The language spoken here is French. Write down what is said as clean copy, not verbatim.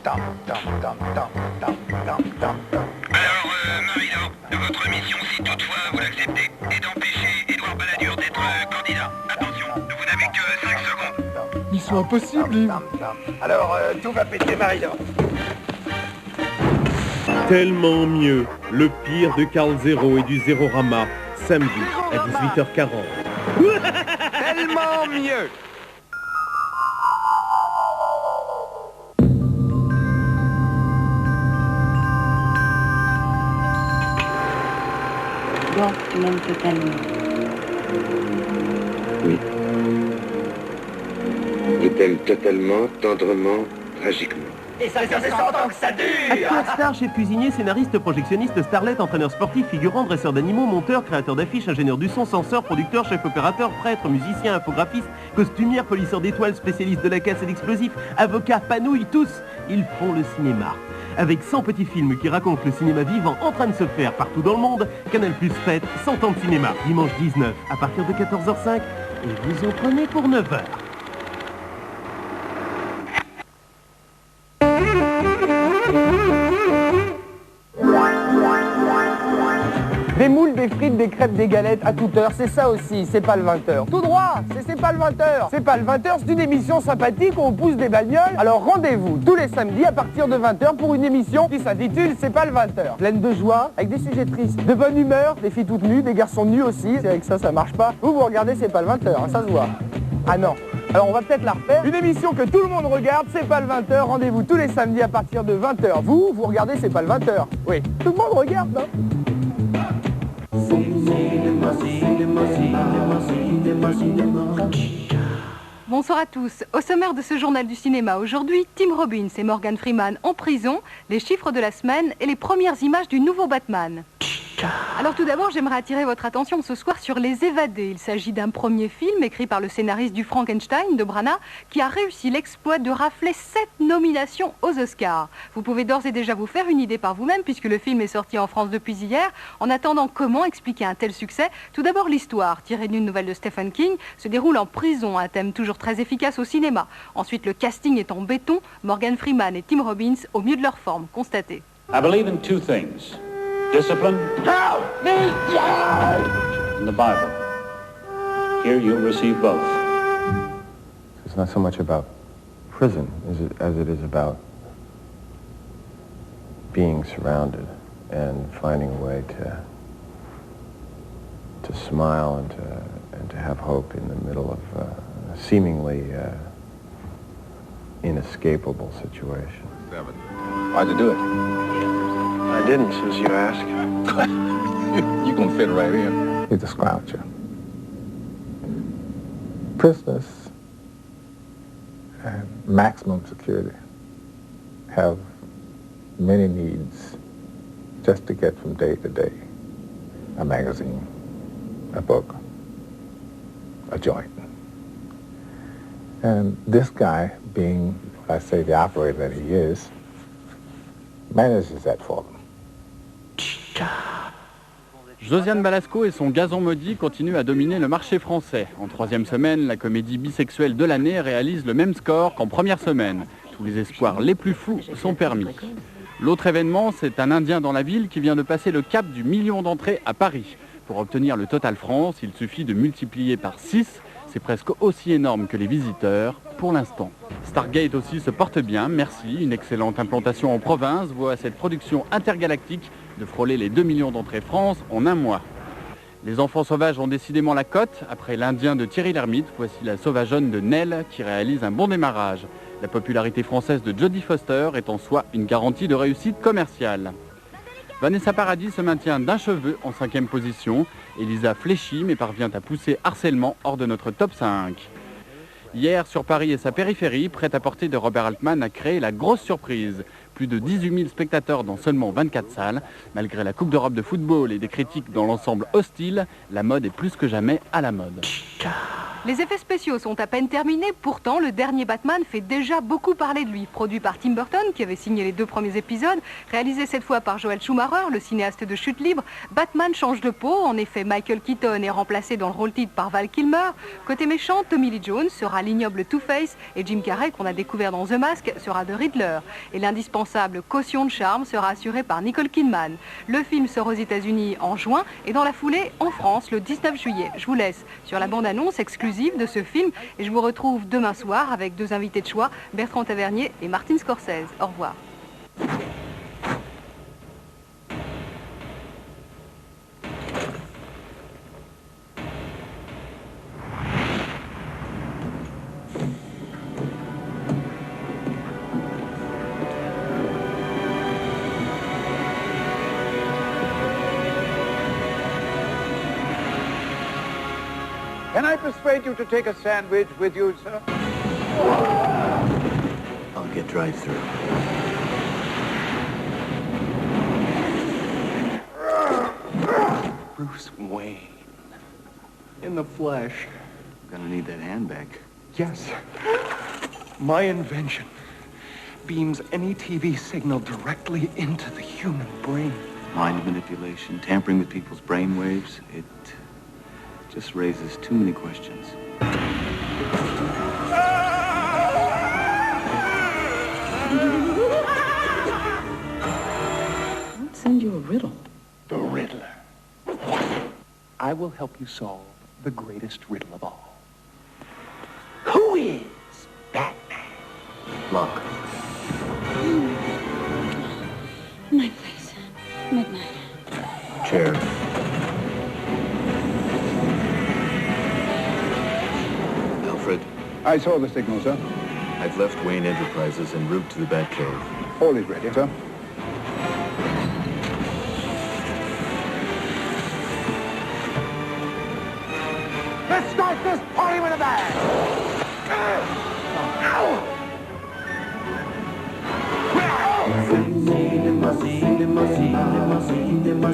Marie-Laure, votre mission, si toutefois vous l'acceptez, est d'empêcher Édouard Balladur d'être candidat. Attention, vous n'avez que 5 secondes. Mission impossible, Yves. Alors, tout va péter, Marie-Laure. Tellement mieux, le pire de Carl Zero et du Zérorama, samedi à 18h40. Tellement mieux. Donc, tu m'aimes totalement. Oui. Je t'aime totalement, tendrement, tragiquement. Et ça fait 100 ans que ça dure. Acteur star, chef cuisinier, scénariste, projectionniste, starlet, entraîneur sportif, figurant, dresseur d'animaux, monteur, créateur d'affiches, ingénieur du son, censeur, producteur, chef opérateur, prêtre, musicien, infographiste, costumière, polisseur d'étoiles, spécialiste de la casse et d'explosifs, avocat, panouille, tous, ils font le cinéma. Avec 100 petits films qui racontent le cinéma vivant en train de se faire partout dans le monde, Canal+ fête 100 ans de cinéma, dimanche 19 à partir de 14h05 et vous en prenez pour 9h. Des moules, des frites, des crêpes, des galettes à toute heure, c'est ça aussi, c'est pas le 20h. Tout droit, c'est pas le 20h. C'est pas le 20h, c'est une émission sympathique où on pousse des bagnoles. Alors rendez-vous tous les samedis à partir de 20h pour une émission qui s'intitule C'est pas le 20h. Pleine de joie, avec des sujets tristes, de bonne humeur, des filles toutes nues, des garçons nus aussi. C'est avec ça, ça marche pas. Vous regardez C'est pas le 20h, hein, ça se voit. Ah non. Alors on va peut-être la refaire. Une émission que tout le monde regarde, C'est pas le 20h. Rendez-vous tous les samedis à partir de 20h. Vous regardez C'est pas le 20h. Oui, tout le monde regarde, non? Bonsoir à tous. Au sommaire de ce journal du cinéma aujourd'hui, Tim Robbins et Morgan Freeman en prison, les chiffres de la semaine et les premières images du nouveau Batman. Alors tout d'abord, j'aimerais attirer votre attention ce soir sur Les Évadés. Il s'agit d'un premier film écrit par le scénariste du Frankenstein de Branagh qui a réussi l'exploit de rafler 7 nominations aux Oscars. Vous pouvez d'ores et déjà vous faire une idée par vous-même puisque le film est sorti en France depuis hier. En attendant, comment expliquer un tel succès? Tout d'abord, l'histoire, tirée d'une nouvelle de Stephen King, se déroule en prison, un thème toujours très efficace au cinéma. Ensuite, le casting est en béton, Morgan Freeman et Tim Robbins au mieux de leur forme, constatez. I believe in two things. Discipline and the Bible. Here you'll receive both. It's not so much about prison as it is about being surrounded and finding a way to smile and to have hope in the middle of a seemingly inescapable situation. Why'd you do it? I didn't, since you asked. You gonna fit right in. He's a sloucher. Prisoners and maximum security have many needs just to get from day to day. A magazine, a book, a joint. And this guy, being, I say, the operator that he is, manages that for them. Josiane Balasco et son gazon maudit continuent à dominer le marché français. En troisième semaine, la comédie bisexuelle de l'année réalise le même score qu'en première semaine. Tous les espoirs les plus fous sont permis. L'autre événement, c'est un Indien dans la ville qui vient de passer le cap du million d'entrées à Paris. Pour obtenir le Total France, il suffit de multiplier par 6. C'est presque aussi énorme que les visiteurs, pour l'instant. Stargate aussi se porte bien, merci. Une excellente implantation en province voit cette production intergalactique de frôler les 2 millions d'entrées France en un mois. Les enfants sauvages ont décidément la cote. Après l'Indien de Thierry Lhermitte, voici la sauvageonne de Nell qui réalise un bon démarrage. La popularité française de Jodie Foster est en soi une garantie de réussite commerciale. Vanessa Paradis se maintient d'un cheveu en 5e position. Elisa fléchit mais parvient à pousser Harcèlement hors de notre top 5. Hier, sur Paris et sa périphérie, Prêt-à-porter de Robert Altman a créé la grosse surprise. Plus de 18 000 spectateurs dans seulement 24 salles. Malgré la Coupe d'Europe de football et des critiques dans l'ensemble hostiles, la mode est plus que jamais à la mode. Les effets spéciaux sont à peine terminés, pourtant le dernier Batman fait déjà beaucoup parler de lui. Produit par Tim Burton, qui avait signé les 2 premiers épisodes, réalisé cette fois par Joel Schumacher, le cinéaste de Chute libre, Batman change de peau. En effet, Michael Keaton est remplacé dans le rôle titre par Val Kilmer. Côté méchant, Tommy Lee Jones sera l'ignoble Two-Face et Jim Carrey, qu'on a découvert dans The Mask, sera de Riddler. Et l'indispensable caution de charme sera assurée par Nicole Kidman. Le film sort aux États-Unis en juin et dans la foulée en France le 19 juillet. Je vous laisse sur la bande-annonce exclusive de ce film et je vous retrouve demain soir avec 2 invités de choix, Bertrand Tavernier et Martin Scorsese. Au revoir. Can I persuade you to take a sandwich with you, sir? I'll get drive-through. Bruce Wayne. In the flesh. Gonna need that handbag. Yes. My invention beams any TV signal directly into the human brain. Mind manipulation, tampering with people's brain waves, it just raises too many questions. I'll send you a riddle. The Riddler. I will help you solve the greatest riddle of all. Who is Batman? Lock. Night, please. Midnight. Chair. Alfred, I saw the signal, sir. I've left Wayne Enterprises en route to the Batcave. All is ready, sir. Let's start this party with a bang! Ow!